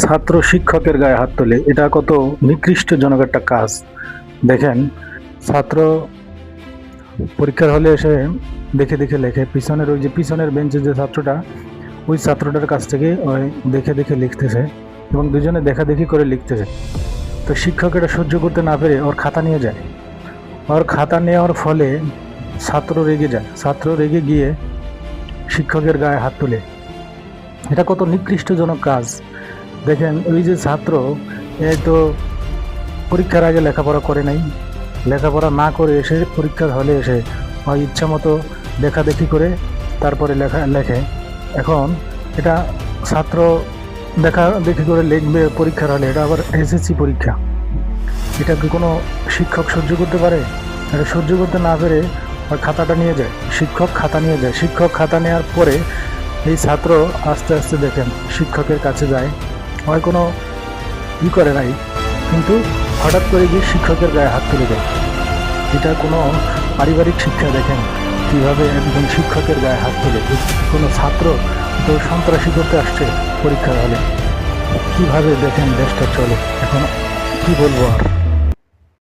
ছাত্র শিক্ষকের গায়ে হাত তোলে, এটা কত নিকৃষ্টজনক একটা কাজ। দেখেন, ছাত্র পরীক্ষার হলে এসে দেখে দেখে লেখে, পিছনের ওই যে পিছনের বেঞ্চে যে ছাত্রটা, ওই ছাত্রটার কাছ থেকে ওই দেখে দেখে লিখতেছে এবং দুজনে দেখাদেখি করে লিখতেছে। তো শিক্ষক এটা সহ্য করতে না পেরে ওর খাতা নিয়ে যায়। ওর খাতা নেওয়ার ফলে ছাত্র রেগে যায়, ছাত্র রেগে গিয়ে শিক্ষকের গায়ে হাত তোলে। এটা কত নিকৃষ্টজনক কাজ। দেখেন, ওই যে ছাত্র, এই তো পরীক্ষার আগে লেখাপড়া করে নাই, লেখাপড়া না করে এসে পরীক্ষার হলে এসে ওই ইচ্ছা মতো দেখাদেখি করে তারপরে লেখে। এখন এটা ছাত্র দেখা দেখি করে লিখবে পরীক্ষার হলে, এটা আবার এসএসসি পরীক্ষা। এটা কি কোনো শিক্ষক সহ্য করতে পারে? এটা সহ্য করতে না পেরে ওই খাতাটা নিয়ে যায়, শিক্ষক খাতা নিয়ে যায়। শিক্ষক খাতা নেওয়ার পরে এই ছাত্র আস্তে আস্তে দেখেন শিক্ষকের কাছে যায়, হয় কোনো করে নাই, কিন্তু হঠাৎ করে গিয়ে শিক্ষকের গায়ে হাত তুলে দেয়। এটা কোনো পারিবারিক শিক্ষা। দেখেন কীভাবে একজন শিক্ষকের গায়ে হাত তুলে। কোনো ছাত্র তো সন্ত্রাসী করতে আসছে পরীক্ষার হলে, কীভাবে দেখেন দেশটা চলে। এখন কি বলবো আর।